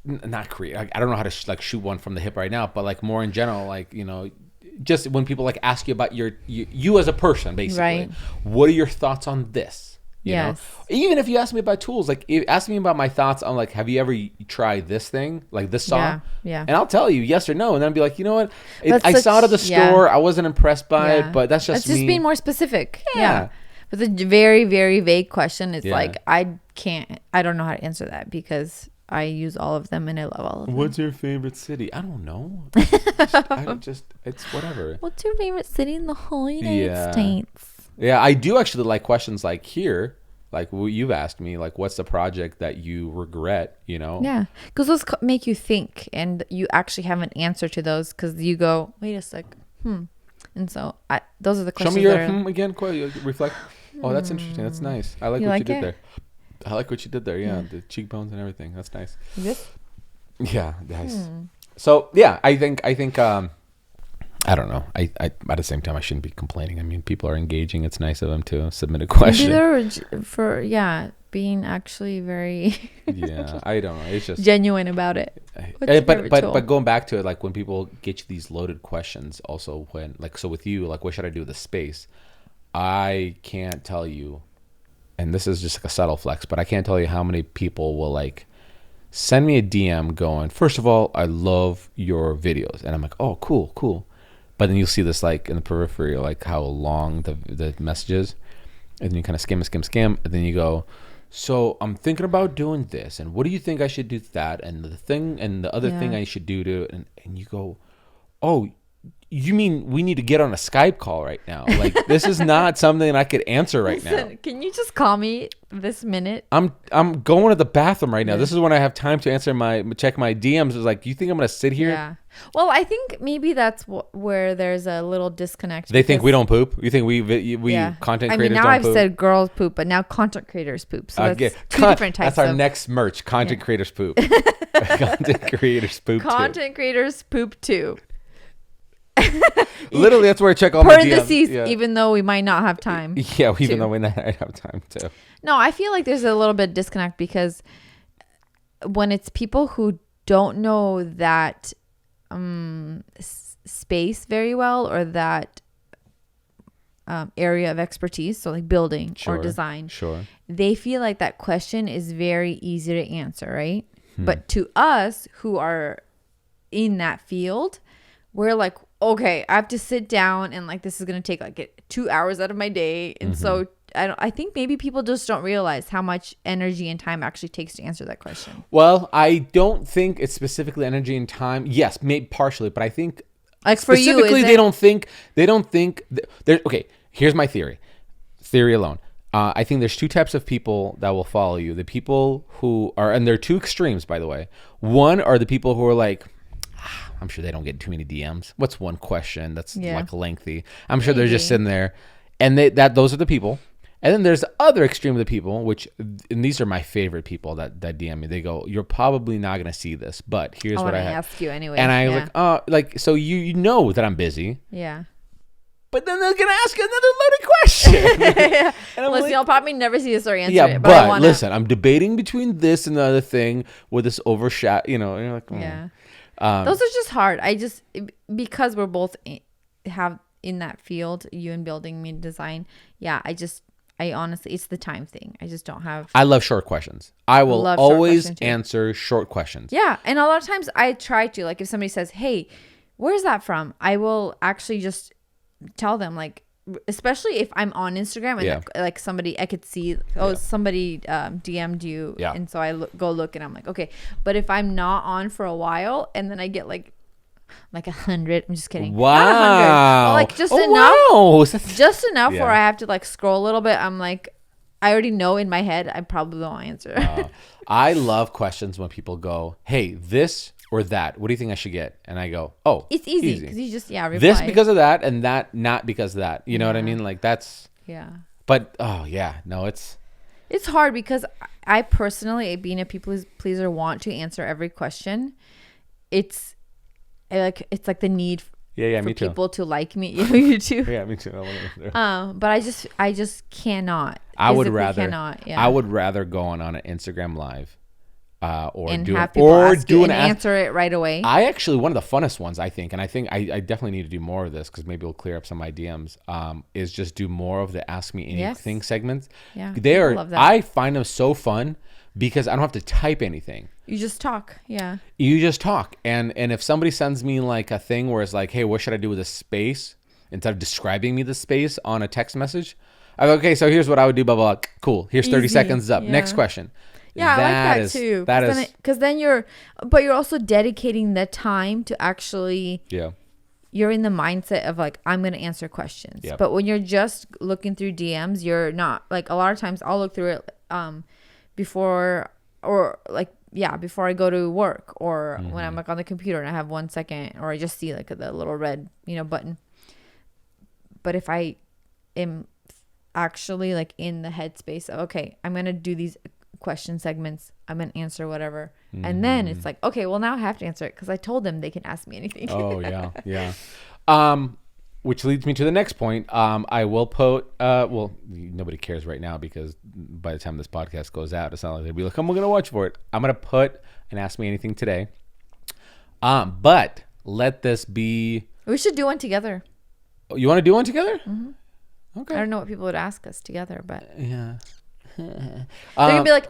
not creative. I don't know how to like shoot one from the hip right now, but like more in general, like you know. Just when people like ask you about you as a person, basically, right. What are your thoughts on this? You know, even if you ask me about tools, like ask me about my thoughts on like, have you ever tried this thing, like this saw? Yeah. And I'll tell you yes or no, and then I'll be like, you know what, I saw it at the store, I wasn't impressed by it, but that's just me. Being more specific. Yeah. But the very, very vague question is like, I don't know how to answer that because I use all of them and I love all of them. What's your favorite city? I don't know. It's whatever. What's your favorite city in the whole United States? Yeah, I do actually like questions like here, like what you've asked me, like what's the project that you regret, you know? Yeah, because those make you think and you actually have an answer to those because you go, wait a sec, And so those are the questions. Show me your again, reflect. Oh, that's interesting. That's nice. I like what you did there. I like what you did there. Yeah, the cheekbones and everything. That's nice. Is it? Yeah, nice. So yeah, I think I don't know. I at the same time I shouldn't be complaining. I mean, people are engaging. It's nice of them to submit a question. They're being actually very I don't know. It's just genuine about it. But going back to it, like when people get you these loaded questions, also when like so with you, like what should I do with the space? I can't tell you. And this is just like a subtle flex, but I can't tell you how many people will like send me a DM going, first of all, I love your videos. And I'm like, oh, cool. But then you'll see this like in the periphery, like how long the message is, and then you kind of skim, and then you go, so I'm thinking about doing this, and what do you think I should do that, and the thing, and the other thing I should do to, and you go, oh, you mean we need to get on a Skype call right now? Like, this is not something I could answer right now. Can you just call me this minute? I'm going to the bathroom right now. This is when I have time to check my DMs. It's like, you think I'm going to sit here? Yeah. Well, I think maybe that's where there's a little disconnect. They think we don't poop? You think we content creators don't poop? I mean, now I've said girls poop, but now content creators poop. So that's two different types. That's our next merch. Content creators poop. Content creators poop too. Content creators poop too. Literally, that's where I check all my DMs. Parentheses, even though we might not have time. Yeah, even though we might not have time to. No, I feel like there's a little bit of disconnect because when it's people who don't know that space very well or that area of expertise, so like building or design, they feel like that question is very easy to answer, right? But to us who are in that field, we're like, okay, I have to sit down and like this is gonna take like 2 hours out of my day, and so I think maybe people just don't realize how much energy and time actually takes to answer that question. Well, I don't think it's specifically energy and time. Yes, maybe partially, but I think like for specifically you, they don't think okay, here's my theory alone. I think there's two types of people that will follow you. The people who are, and they're two extremes, by the way. One are the people who are like, I'm sure they don't get too many DMs. What's one question that's like lengthy? I'm sure they're just sitting there, and those are the people. And then there's the other extreme of the people, and these are my favorite people that DM me. They go, "You're probably not gonna see this, but here's what I have." Ask you anyway. And I was like, "Oh, like so you know that I'm busy." Yeah. But then they're gonna ask another loaded question. Listen, like, you'll probably never see this or answer it. But listen, I'm debating between this and the other thing with this overshadow. And you're like, yeah. Those are just hard. Because we're both have in that field, you in building, me in design. Yeah, I honestly, it's the time thing. I just don't have. I love short questions. I will always answer short questions. Yeah, and a lot of times I try to, like, if somebody says, "Hey, where's that from?" I will actually just tell them, like, especially if I'm on Instagram and like somebody I could see, somebody DM'd you, and so I go look and I'm like, okay. But if I'm not on for a while and then I get like 100, I'm just kidding. Wow. Not 100, like just enough. Just enough where I have to like scroll a little bit. I'm like, I already know in my head I probably won't answer. I love questions when people go, "Hey, this or that, what do you think I should get?" And I go, "Oh, it's easy because you just reply. This because of that, and that not because of that." You know what I mean? Like that's But it's hard because I personally, being a people pleaser, want to answer every question. It's like the need for me people to like me. You too. Yeah, me too. But I just cannot. I would rather go on an Instagram live. Answer it right away. I actually, one of the funnest ones, I think, and I think I definitely need to do more of this because maybe it'll clear up some of my DMs. Is just do more of the Ask Me Anything segments. Yeah, I find them so fun because I don't have to type anything. You just talk. Yeah. You just talk, and if somebody sends me like a thing where it's like, "Hey, what should I do with this space?" Instead of describing me the space on a text message, I go, "Okay, so here's what I would do." Blah blah. Blah. Cool. Here's 30 seconds up. Yeah. Next question. Yeah, I like that too. Because then you're also dedicating the time to actually. Yeah. You're in the mindset of like, I'm going to answer questions. Yep. But when you're just looking through DMs, you're not. Like a lot of times I'll look through it before I go to work or when I'm like on the computer and I have 1 second or I just see like the little red, button. But if I am actually like in the headspace of, okay, I'm going to do these question segments, I'm gonna answer whatever, and then it's like, okay, well now I have to answer it because I told them they can ask me anything. Oh yeah. Which leads me to the next point. I will put well, nobody cares right now because by the time this podcast goes out, it's not like they'll be like, I'm gonna watch for it. I'm gonna put an Ask Me Anything today, but let this be, we should do one together. You want to do one together? Okay. I don't know what people would ask us together, but yeah. they're gonna be like,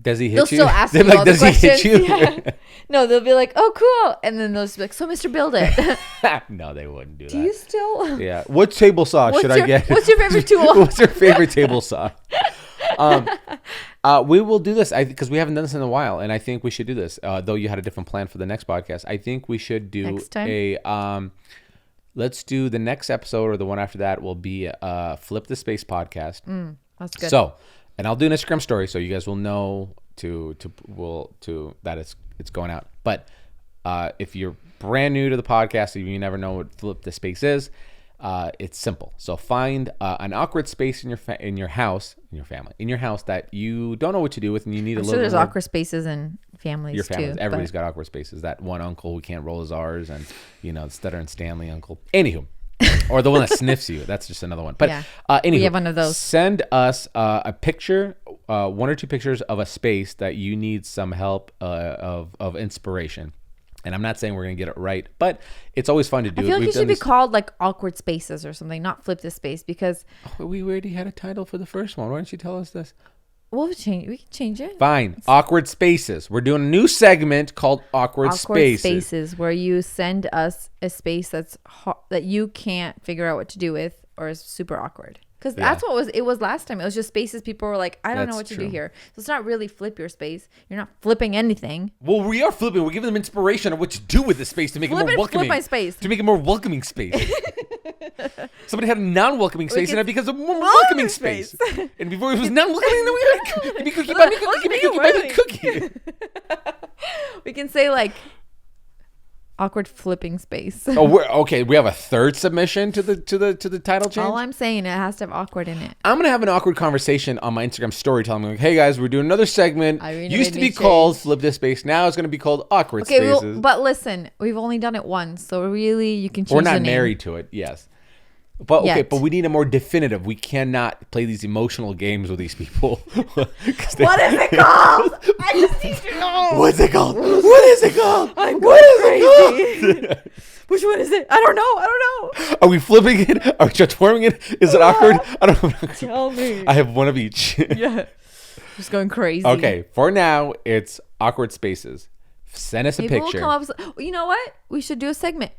Does he hit they'll you? still ask you all the Does he questions. hit you? Yeah. No, they'll be like, oh, cool. And then they'll just be like, so, Mr. Build It. No, they wouldn't do that. Do you still? Yeah. What table saw should I get? What's your favorite tool? What's your favorite table saw? We will do this because we haven't done this in a while, and I think we should do this. Though you had a different plan for the next podcast, I think we should do next time? Let's do the next episode or the one after that will be Flip the Space podcast. That's good. So, and I'll do an Instagram story so you guys will know to that it's going out. But if you're brand new to the podcast, you never know what Flip the Space is. It's simple. So find an awkward space in your house, in your family, in your house that you don't know what to do with, and you need a little. There's awkward spaces in families. Your families, too, everybody's got awkward spaces. That one uncle who can't roll his R's, and the Stutter and Stanley uncle. Anywho, or the one that sniffs you. That's just another one. But anywho, we have one of those. Send us a picture, one or two pictures of a space that you need some help of inspiration. And I'm not saying we're going to get it right, but it's always fun to do. I feel like it should be called like Awkward Spaces or something, not Flip the Space, because... Oh, we already had a title for the first one. Why don't you tell us this? We can change it. Fine. Awkward Spaces. We're doing a new segment called Awkward Spaces. Awkward Spaces, where you send us a space that you can't figure out what to do with or is super awkward. Because that's what it was last time. It was just spaces people were like, I don't know what to do here. So it's not really flip your space. You're not flipping anything. Well, we are flipping. We're giving them inspiration of what to do with the space to make it more welcoming. Flip my space. To make it more welcoming space. Somebody had a non-welcoming space, and it becomes a more welcoming space. And before it was non-welcoming, then we had give me cookie, buy me cookie, give me cookie, buy me cookie. We can say like awkward flipping space. Okay. We have a third submission to the title change. All I'm saying, it has to have awkward in it. I'm gonna have an awkward conversation on my Instagram story, telling me like, "Hey guys, we're doing another segment. Irina Used to be called Flip This Space. Now it's gonna be called Awkward Spaces." Well, but listen, we've only done it once, so really you can change. We're not the name. married to it. Yes. But Yet. but we need a more definitive. We cannot play these emotional games with these people. What is it called? I just need to know. What's it called? What is it called? I'm crazy. Which one is it? I don't know. Are we flipping it? Are we transforming it? Is it awkward? I don't know. Tell me. I have one of each. Yeah. Just going crazy. Okay. For now, it's Awkward Spaces. Send us a Maybe picture. We'll come up with, you know what? We should do a segment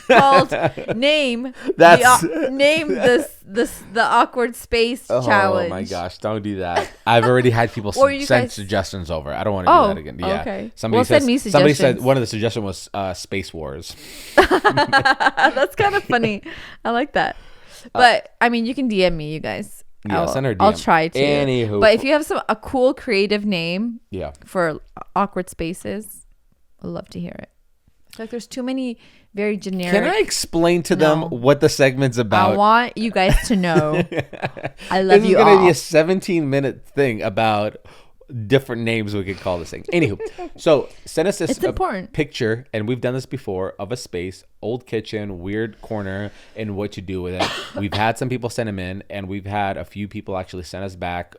called name the awkward space challenge. Oh my gosh, don't do that. I've already had people send suggestions over. I don't want to do that again. Yeah. Okay. Send me suggestions. Somebody said one of the suggestions was Space Wars. That's kind of funny. I like that. But I mean, you can DM me, you guys. Yeah, send her a DM. I'll try to. Anywho. But if you have a cool creative name for awkward spaces, I'd love to hear it. Like there's too many very generic. Can I explain to them what the segment's about? I want you guys to know. I love you all. This is going to be a 17-minute thing about different names we could call this thing. Anywho, so send us this picture, and we've done this before, of a space, old kitchen, weird corner, and what you do with it. We've had some people send them in, and we've had a few people actually send us back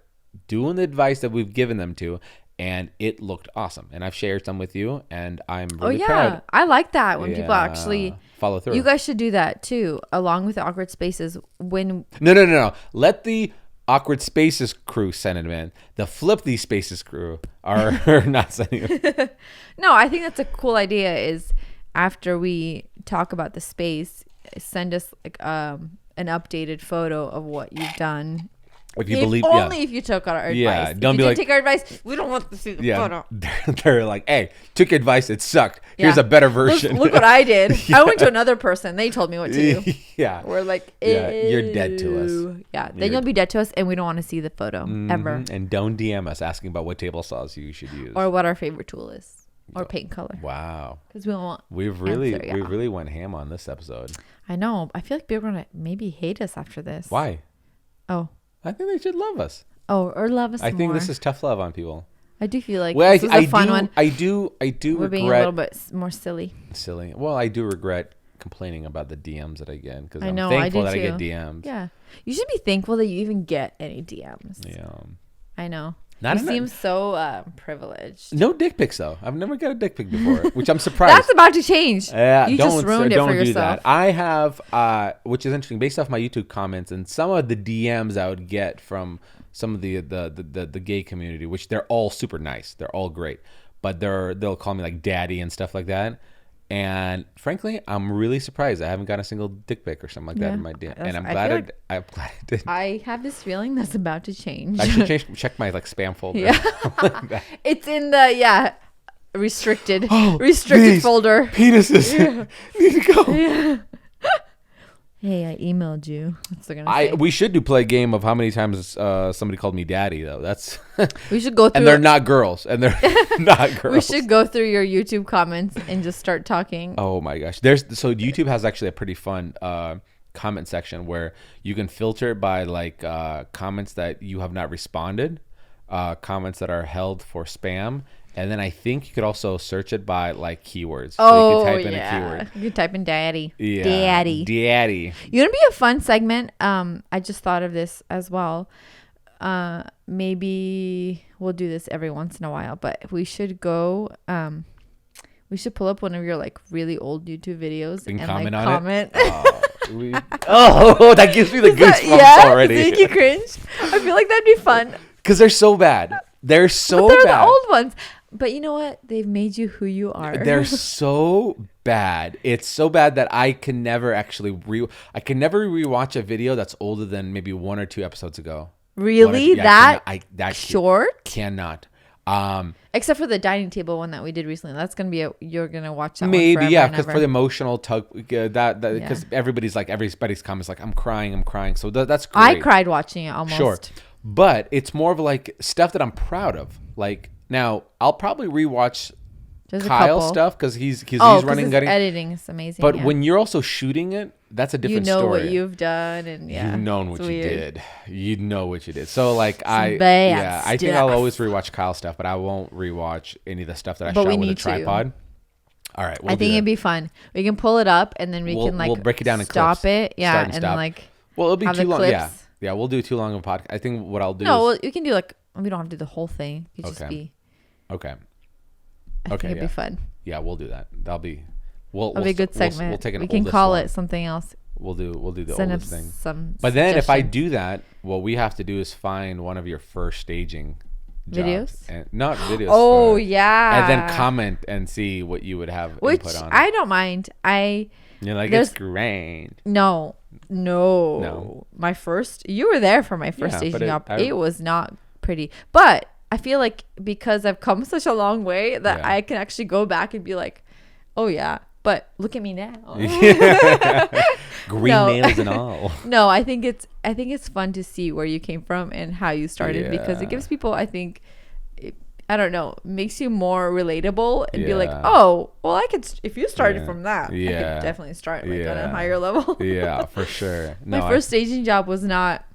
doing the advice that we've given them to. And it looked awesome. And I've shared some with you, and I'm really proud. I like that when people actually follow through. You guys should do that too, along with the awkward spaces. No. Let the Awkward Spaces crew send it in. The Flip These Spaces crew are not sending it. No, I think that's a cool idea. Is after we talk about the space, send us like an updated photo of what you've done. If you believe, if you took our advice. Yeah, don't be like, take our advice. We don't want to see the photo. They're like, hey, took your advice. It sucked. Here's a better version. Look what I did. I went to another person. They told me what to do. Yeah. We're like, you're dead to us. Yeah. Then you'll be dead to us, and we don't want to see the photo ever. And don't DM us asking about what table saws you should use. Or what our favorite tool is. Or paint color. Wow. Because we don't want we really went ham on this episode. I know. I feel like people are going to maybe hate us after this. Why? Oh. I think they should love us. Oh, or love us more. I think this is tough love on people. I do feel like this was a fun one. I do We're regret being a little bit more silly. Well, I do regret complaining about the DMs that I get because I'm know, thankful I get DMs. Yeah. You should be thankful that you even get any DMs. Yeah. I know. You seem so privileged. No dick pics though. I've never got a dick pic before, which I'm surprised. That's about to change. You just ruined it for yourself. That. I have, which is interesting, based off my YouTube comments and some of the DMs I would get from some of the gay community, which they're all super nice. They're all great, but they'll call me like daddy and stuff like that. And frankly, I'm really surprised I haven't got a single dick pic or something like that in my DM. And I'm glad I did. I have this feeling that's about to change. I should check my like spam folder. Yeah. Like it's in the restricted folder. Penises need to go. Yeah. Hey, I emailed you. That's what they're gonna say. We should play a game of how many times somebody called me daddy though. That's we should go through. And they're not girls. And they're not girls. We should go through your YouTube comments and just start talking. Oh my gosh. So YouTube has actually a pretty fun comment section where you can filter by like comments that you have not responded, comments that are held for spam. And then I think you could also search it by like keywords. So you could type in a keyword. You could type in daddy. Yeah. Daddy. You know, it'd be a fun segment. I just thought of this as well. Maybe we'll do this every once in a while, but we should go. We should pull up one of your like really old YouTube videos and comment like on comment. It. That gives me the goosebumps already. Make you cringe. I feel like that'd be fun. Because they're so bad. They're so they're bad. The old ones. But you know what? They've made you who you are. They're so bad. It's so bad that I can never actually rewatch a video that's older than maybe 1 or 2 episodes ago. Really? That short? Cannot. Except for the dining table one that we did recently. That's gonna be you're gonna watch that maybe one because for the emotional tug because everybody's comments like I'm crying. So that's great. I cried watching it almost. Sure, but it's more of like stuff that I'm proud of. Like now, I'll probably rewatch Kyle's stuff because he's running editing is amazing. But when you're also shooting it, that's a different story. You know what you've done, and you've known what you did. You know what you did. So like I think I'll always rewatch Kyle's stuff, but I won't rewatch any of the stuff that I shot with a tripod. All right, I think it'd be fun. We can pull it up, and then we'll break it down and stop clips. it. Yeah, and then like it'll be too long. Yeah, we'll do too long of a podcast. I think what I'll do. No, you can do like we don't have to do the whole thing. It could just be. Okay. I think it'd be fun. Yeah, we'll do that. That'll be a good segment. We'll take we can call it something else. We'll do the oldest thing. But then if I do that, what we have to do is find one of your first staging videos. And not videos. Oh yeah. And then comment and see what you would have input on. I don't mind. You're like, it's great. No. My first, you were there for my first staging job. It was not pretty, but I feel like because I've come such a long way that I can actually go back and be like, oh yeah, but look at me now. Green nails and all. No, I think it's fun to see where you came from and how you started because it gives people, I think, I don't know, makes you more relatable and be like, oh, well, I could, if you started from that, I could definitely start like on a higher level. Yeah, for sure. My first staging job was not.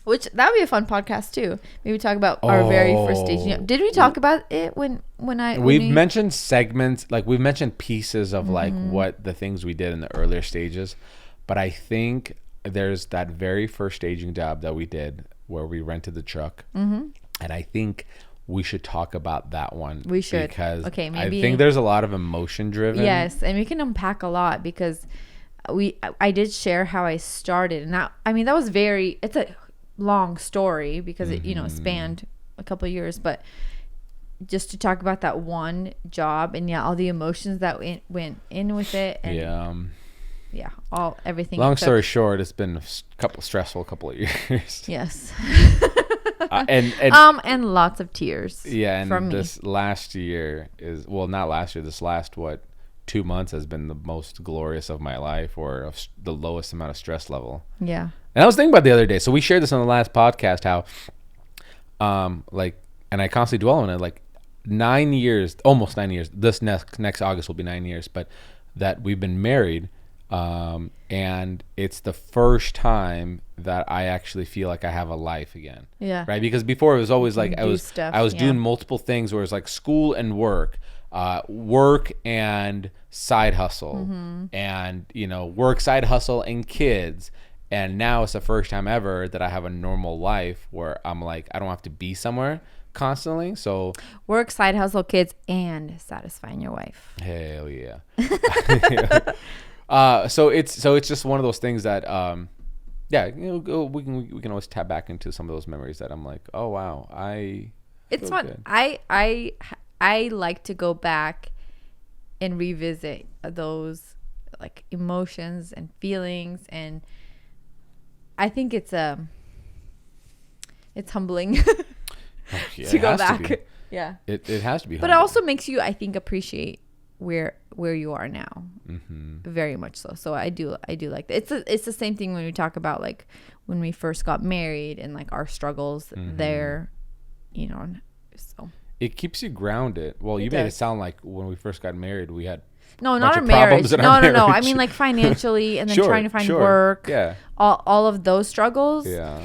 Which that would be a fun podcast too. Maybe talk about our very first staging. Did we talk about it when we've mentioned segments, like we've mentioned pieces of like what the things we did in the earlier stages, but I think there's that very first staging job that we did where we rented the truck, and I think we should talk about that one. We should because maybe I think there's a lot of emotion driven. Yes, and we can unpack a lot because I did share how I started, and that was it's a long story because it spanned a couple of years, but just to talk about that one job and all the emotions that went in with it and everything. Long story short, it's been a stressful couple of years. Yes. and lots of tears. Yeah, and from this last year not last year, this last 2 months has been the most glorious of my life, or the lowest amount of stress level. Yeah. And I was thinking about the other day. So we shared this on the last podcast, how, and I constantly dwell on it, like 9 years, almost 9 years. This next August will be 9 years, but that we've been married, and it's the first time that I actually feel like I have a life again. Yeah. Right. Because before it was always like I was doing multiple things where it's like school and work and side hustle, and work, side hustle, and kids. And now it's the first time ever that I have a normal life where I'm like, I don't have to be somewhere constantly. So work, side hustle, kids, and satisfying your wife. Hell yeah. So it's just one of those things that yeah, we can always tap back into some of those memories that I'm like, oh wow, it's fun. Good. I like to go back and revisit those like emotions and feelings, and I think it's humbling to go back. Yeah, it has to be. But it also makes you, I think, appreciate where you are now. Very much so. So I do like that. It's the same thing when we talk about like when we first got married and like our struggles there, you know. So it keeps you grounded. Well, you made it sound like when we first got married, we had not our marriage. No. I mean like financially, and then trying to find work. Yeah. All of those struggles. Yeah.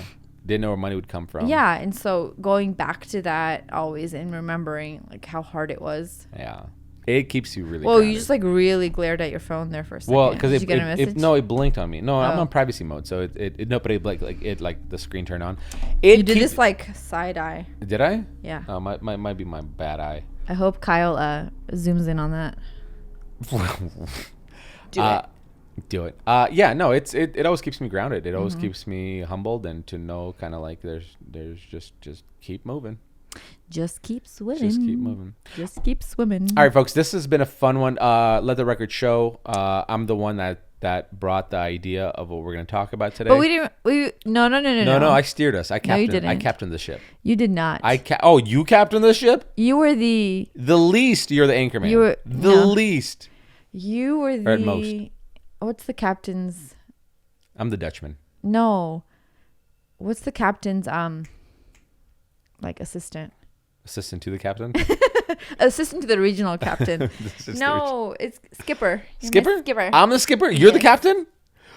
Didn't know where money would come from. Yeah, and so going back to that always and remembering like how hard it was. Yeah. It keeps you really. Well, grounded. You just like really glared at your phone there for a second. Well, because it blinked on me. No, I'm on privacy mode, so it the screen turned on. You did this like side eye. Did I? Yeah. Might be my bad eye. I hope Kyle zooms in on that. Do it. Yeah. No. It always keeps me grounded. It always keeps me humbled, and to know kind of like there's just keep moving. Just keep swimming. Just keep moving. Just keep swimming. All right, folks. This has been a fun one. Let the record show. I'm the one that brought the idea of what we're going to talk about today. But we didn't. No. I steered us. I captained. I captained the ship. You did not. You captained the ship. You were the least. You're the anchorman. You were least. You were the. Or at most. What's the captain's? I'm the Dutchman. No. What's the captain's like assistant? Assistant to the captain? Assistant to the regional captain. No, it's skipper. Skipper? Skipper. I'm the skipper? You're the captain?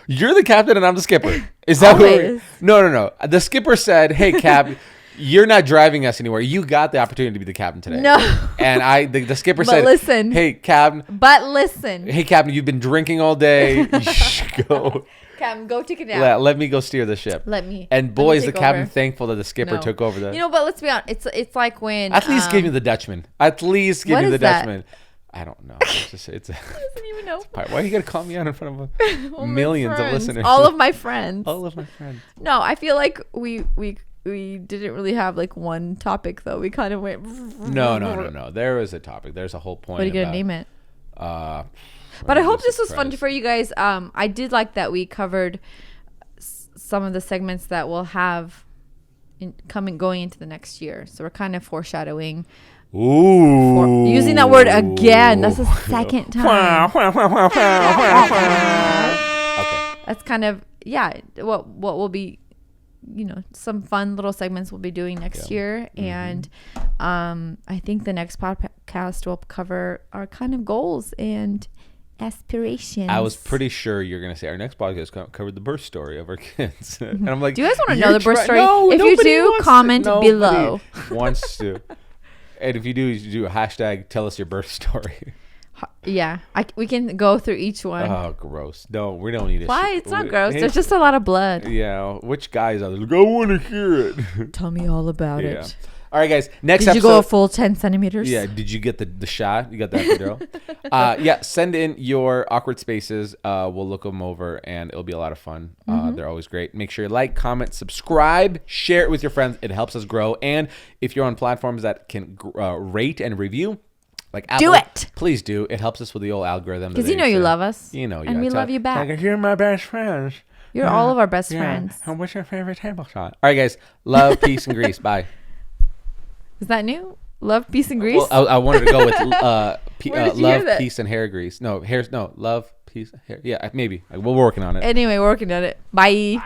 You're the captain and I'm the skipper. Is that what No. The skipper said, hey, Cap, you're not driving us anywhere. You got the opportunity to be the captain today. No. And the skipper said, listen. Hey, Captain. But listen. Hey, Captain, you've been drinking all day. You should go. Captain, go take a nap. Let me go steer the ship. And boy, is the captain thankful that the skipper took over the. But let's be honest. It's like when. At least give me the Dutchman. At least give me the Dutchman. I don't know. It's I don't even know. Why are you gonna call me out in front of millions of listeners? All of my friends. All of my friends. No, I feel like we didn't really have like one topic though. We kind of went. No. There was a topic. There's a whole point. What are you gonna name it? But I hope this was fun for you guys. I did like that we covered some of the segments that we'll have going into the next year. So we're kind of foreshadowing. Ooh. Using that word again. That's the second time. Okay. That's kind of what will be, some fun little segments we'll be doing next year. And I think the next podcast will cover our kind of goals and aspirations. I was pretty sure you're going to say our next podcast covered the birth story of our kids. And I'm like, do you guys want to know the birth story? No, if you do, comment below. Wants to. And if you do a hashtag tell us your birth story. Yeah, we can go through each one. Oh, gross. No, we don't need it. Why? It's not gross. There's just a lot of blood. Yeah. Which guys are there? Like, I want to hear it. Tell me all about it. All right, guys. Next episode. Did you go a full 10 centimeters? Yeah. Did you get the shot? You got that video? Yeah. Send in your awkward spaces. We'll look them over, and it'll be a lot of fun. They're always great. Make sure you like, comment, subscribe, share it with your friends. It helps us grow. And if you're on platforms that can rate and review, like Apple, do it. Please do. It helps us with the old algorithm. Because you love us. And we love you back. Like, you're my best friends. You're all of our best friends. And what's your favorite table shot? All right, guys. Love, peace, and grease. Bye. Is that new? Love, peace, and grease? Well, I wanted to go with love, peace, and hair grease. No, love, peace, hair. Yeah, maybe. We're working on it. Anyway, we're working on it. Bye.